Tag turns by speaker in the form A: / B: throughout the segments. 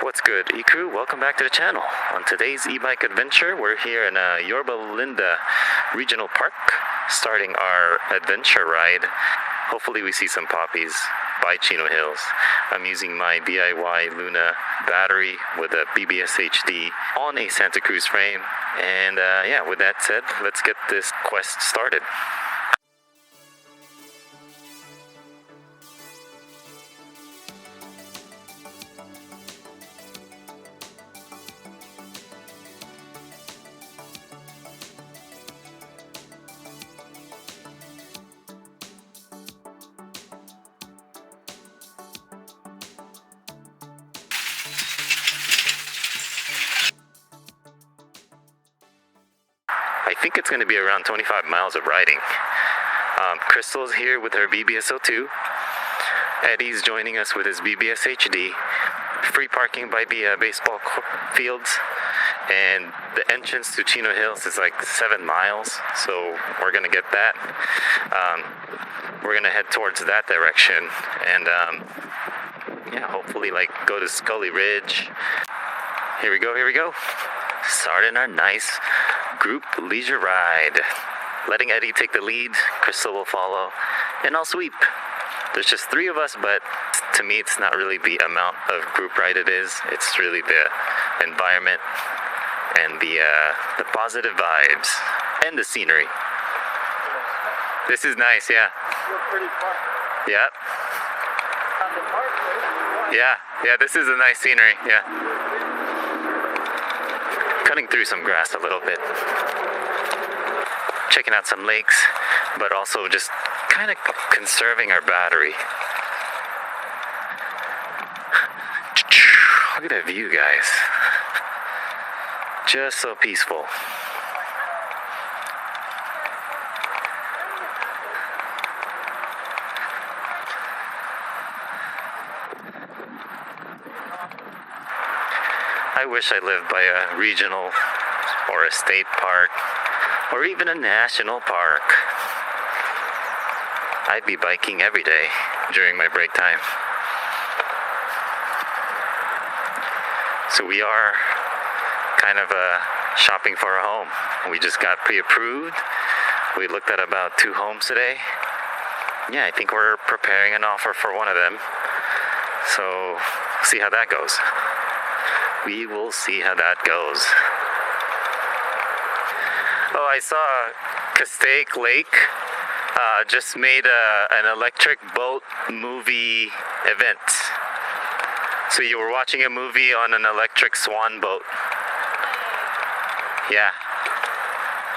A: What's good, E-Crew? Welcome back to the channel. On today's e-bike adventure, we're here in Yorba Linda Regional Park, starting our adventure ride. Hopefully we see some poppies by Chino Hills. I'm using my DIY Luna battery with a bbshd on a Santa Cruz frame. And yeah, with that said, let's get this quest started. I think it's going to be around 25 miles of riding. Crystal's here with her bbs02. Eddie's joining us with his bbshd. Free parking by the baseball fields. And the entrance to Chino Hills is like 7 miles, so we're going to get that. We're going to head towards that direction and yeah, hopefully like go to Scully Ridge. Here we go. Starting our nice group leisure ride. Letting Eddie take the lead, Crystal will follow, and I'll sweep. There's just 3 of us, but to me it's not really the amount of group ride it is. It's really the environment and the positive vibes and the scenery. This is nice, yeah.
B: Pretty far.
A: Yeah. Yeah, this is a nice scenery, yeah. Cutting through some grass a little bit. Checking out some lakes, but also just kind of conserving our battery. Look at that view, guys. Just so peaceful. I wish I lived by a regional or a state park or even a national park. I'd be biking every day during my break time. So we are kind of shopping for a home. We just got pre-approved. We looked at about 2 homes today. Yeah, I think we're preparing an offer for one of them. So see how that goes. We will see how that goes. Oh, I saw Castaic Lake just made an electric boat movie event. So you were watching a movie on an electric swan boat. Yeah.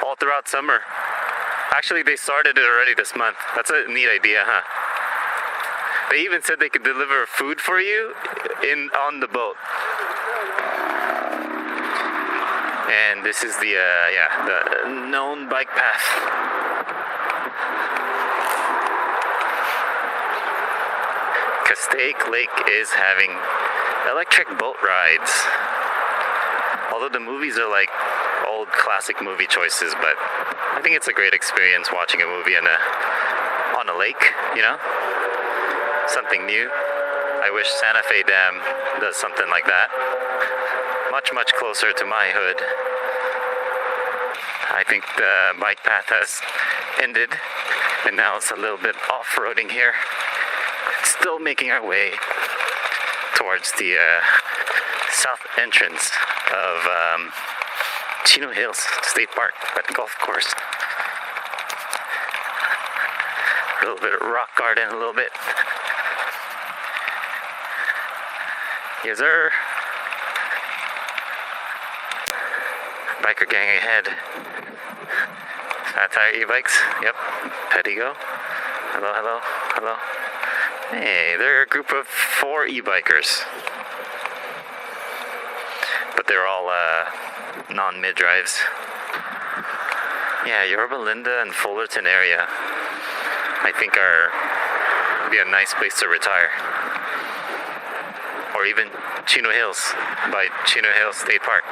A: All throughout summer. Actually, they started it already this month. That's a neat idea, huh? They even said they could deliver food for you on the boat. And this is the known bike path. Castaic Lake is having electric boat rides. Although the movies are like old classic movie choices, but I think it's a great experience watching a movie on a lake, you know? Something new. I wish Santa Fe Dam does something like that. Much closer to my hood. I think the bike path has ended, and now it's a little bit off-roading here. Still making our way towards the south entrance of Chino Hills State Park at the golf course. A little bit of rock garden, a little bit. Yes, sir. Biker gang ahead. Satire e-bikes. Yep. Petty go. Hello. Hey, they're a group of 4 e-bikers. But they're all non-middrives. Yeah, Yorba Linda and Fullerton area, I think be a nice place to retire. Or even Chino Hills by Chino Hills State Park.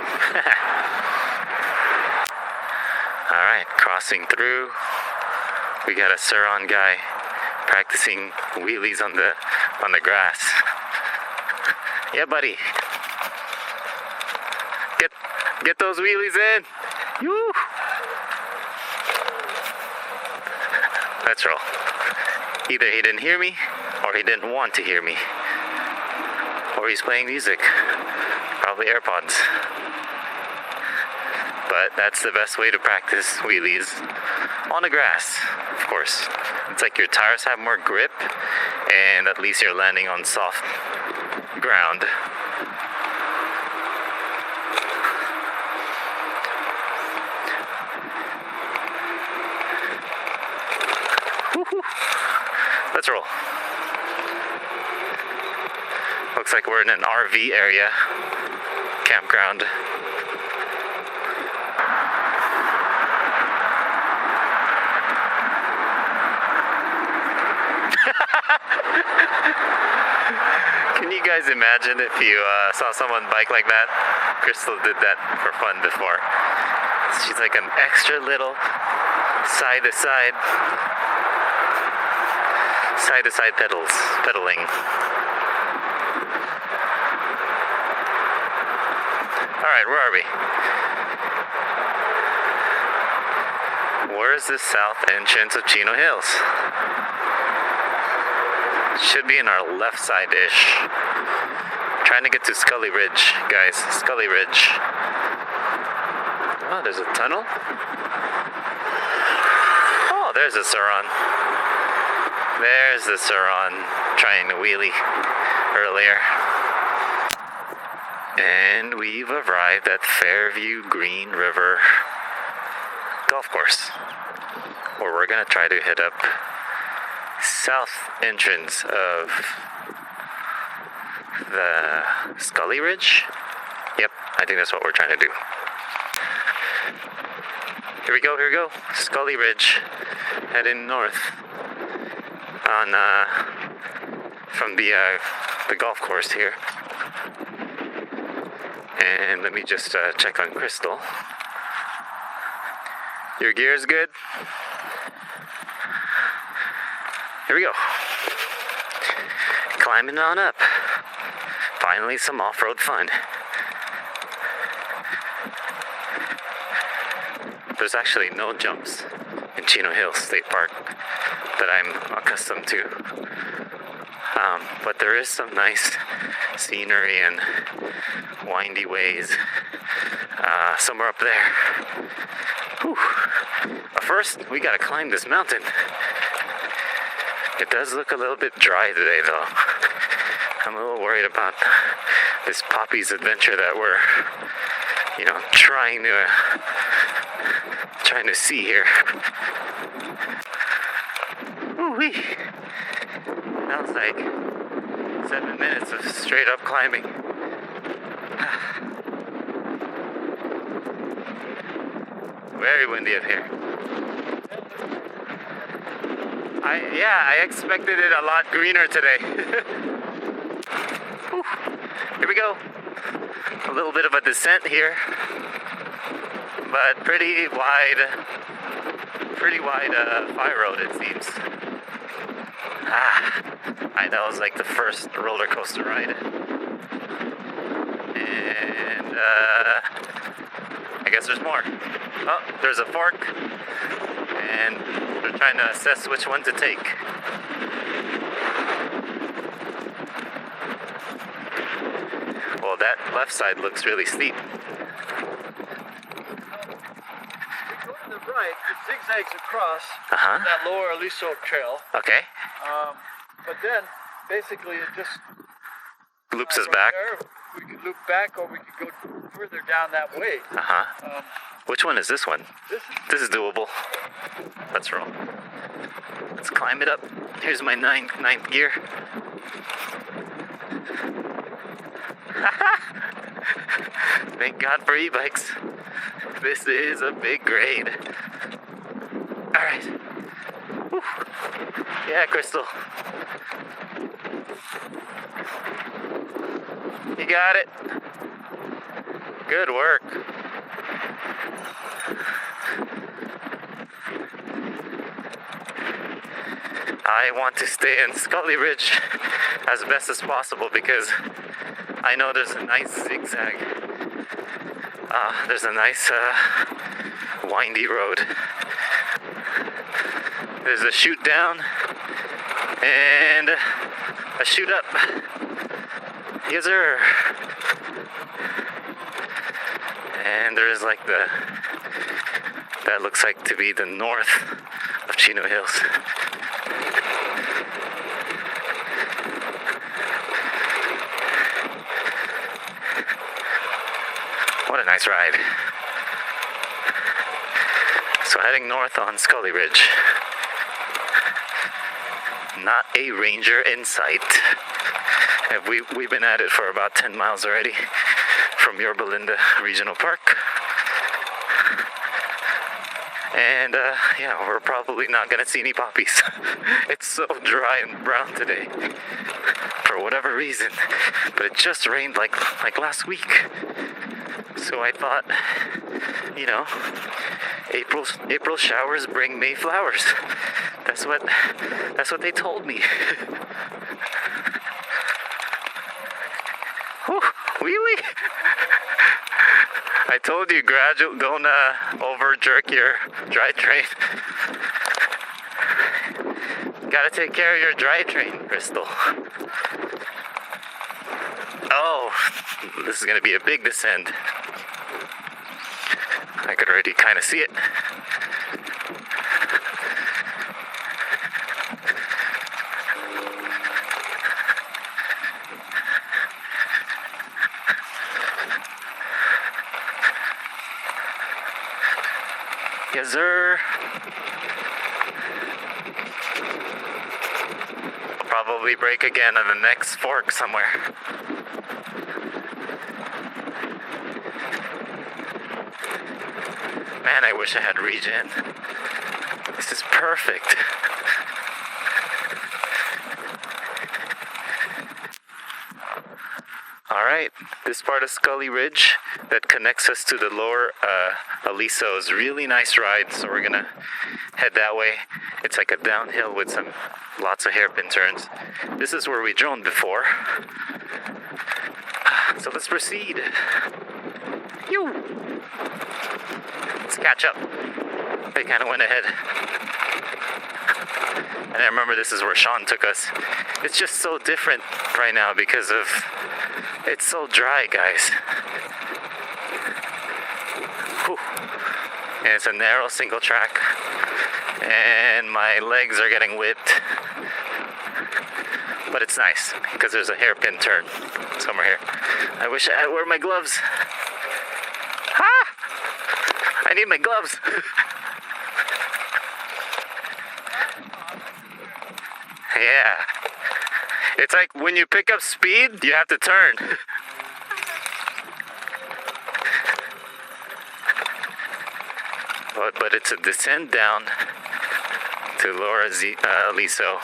A: Alright, crossing through. We got a surron guy practicing wheelies on the grass. Yeah, buddy. Get those wheelies in. Woo. Let's roll. Either he didn't hear me, or he didn't want to hear me. Or he's playing music. Probably AirPods. But that's the best way to practice wheelies. On the grass, of course. It's like your tires have more grip, and at least you're landing on soft ground. Woo-hoo. Let's roll. Looks like we're in an RV area, campground. Can you guys imagine if you saw someone bike like that? Crystal did that for fun before. She's like an extra little side to side pedaling. Alright, where are we? Where's the south entrance of Chino Hills? Should be in our left side-ish. Trying to get to Scully Ridge, guys. Scully Ridge. Oh, there's a tunnel. Oh, there's a surron. There's the surron trying to wheelie earlier. And we've arrived at Fairview Green River Golf Course, where we're gonna try to hit up south entrance of the Scully Ridge. Yep, I think that's what we're trying to do. Here we go. Scully Ridge, heading north on from the golf course here. And let me just check on Crystal. Your gear's good? Here we go. Climbing on up. Finally some off-road fun. There's actually no jumps in Chino Hills State Park that I'm accustomed to. But there is some nice scenery and windy ways somewhere up there. Whew. But first, we gotta climb this mountain. It does look a little bit dry today, though. I'm a little worried about this Poppy's adventure that we're, trying to see here. Woo-wee. That was like 7 minutes of straight up climbing. Very windy up here. I expected it a lot greener today. Here we go. A little bit of a descent here, but pretty wide fire road it seems. That was like the first roller coaster ride. And I guess there's more. Oh, there's a fork, and we're trying to assess which one to take. Well, that left side looks really steep.
B: If you go to the right, it zigzags across that lower Aliso trail.
A: Okay.
B: But then, basically, it just
A: loops us back.
B: There. We could loop back, or we could go further down that way.
A: Which one is this one? This is doable. Let's roll. Let's climb it up. Here's my ninth gear. Thank God for e-bikes. This is a big grade. Alright. Yeah, Crystal. You got it. Good work. I want to stay in Scully Ridge as best as possible because I know there's a nice zigzag There's a nice windy road. There's a chute down and a chute up. Yes, sir. And there's like that looks like to be the north of Chino Hills. What a nice ride. So heading north on Scully Ridge. Not a ranger in sight. We've been at it for about 10 miles already from Yorba Linda Regional Park. And yeah, we're probably not gonna see any poppies. It's so dry and brown today for whatever reason. But it just rained like last week. So I thought, you know, April showers bring May flowers. That's what they told me. Whew, wee-wee. I told you, don't over jerk your drivetrain. Gotta take care of your drivetrain, Crystal. Oh, this is gonna be a big descent. I could already kind of see it. Yes, sir. I'll probably break again on the next fork somewhere. Man, I wish I had regen. This is perfect. Alright, this part of Scully Ridge that connects us to the lower Aliso is really nice ride, so we're gonna head that way. It's like a downhill with lots of hairpin turns. This is where we droned before. So let's proceed. Yoo! Let's catch up. They kind of went ahead. And I remember this is where Sean took us. It's just so different right now because it's so dry, guys. Whew. And it's a narrow single track. And my legs are getting whipped. But it's nice because there's a hairpin turn somewhere here. I wish I had wear my gloves. I need my gloves. Yeah. It's like when you pick up speed, you have to turn. But it's a descent down to Lower Aliso.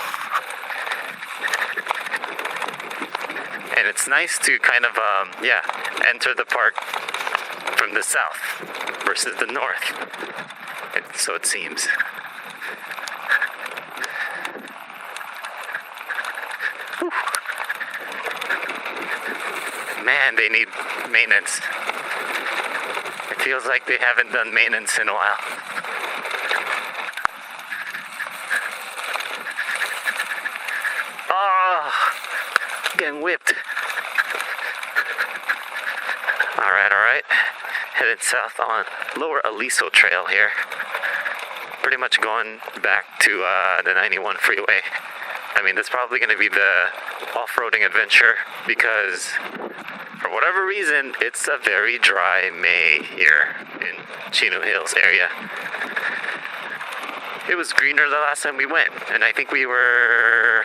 A: And it's nice to kind of, enter the park from the south versus the north. So it seems. Whew. Man, they need maintenance. It feels like they haven't done maintenance in a while. Oh, getting whipped. Alright. Headed south on Lower Aliso Trail here. Pretty much going back to the 91 freeway. I mean, that's probably going to be the off-roading adventure because for whatever reason, it's a very dry May here in Chino Hills area. It was greener the last time we went, and I think we were,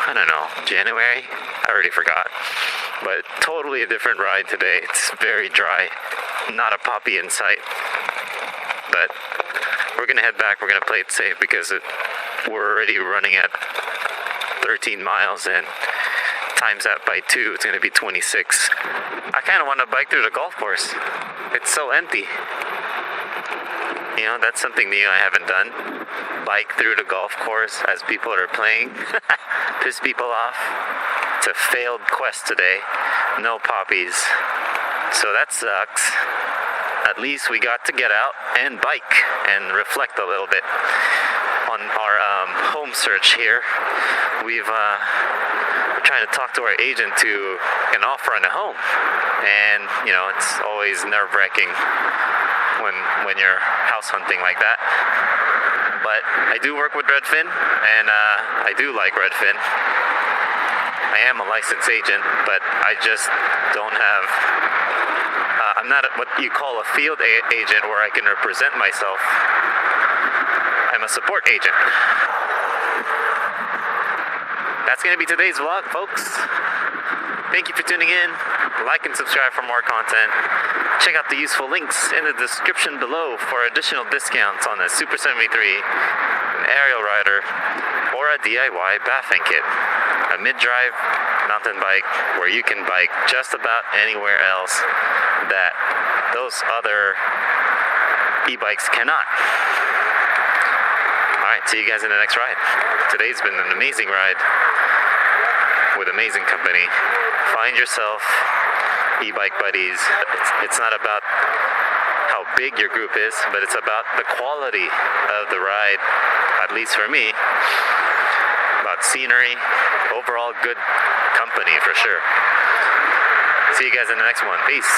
A: I don't know, January? I already forgot. But totally a different ride today. It's very dry. Not a poppy in sight. But we're going to head back. We're going to play it safe because we're already running at 13 miles and times that by 2, it's going to be 26. I kind of want to bike through the golf course. It's so empty. You know, that's something new I haven't done. Bike through the golf course as people are playing. Piss people off. It's a failed quest today. No poppies. So that sucks. at least we got to get out and bike and reflect a little bit on our home search here. We're trying to talk to our agent to an offer on a home, and you know, it's always nerve-wracking when you're house hunting like that. But I do work with Redfin, and I do like Redfin. I am a licensed agent, but I just don't have, I'm not what you call a field agent where I can represent myself. I'm a support agent. That's going to be today's vlog, folks. Thank you for tuning in. Like and subscribe for more content. Check out the useful links in the description below for additional discounts on a Super73, an arielrider, or a DIY bafang kit. A mid-drive mountain bike where you can bike just about anywhere else that those other e-bikes cannot. Alright, see you guys in the next ride. Today's been an amazing ride with amazing company. Find yourself e-bike buddies. It's not about how big your group is, but it's about the quality of the ride, at least for me. About scenery, overall good company for sure. See you guys in the next one. Peace.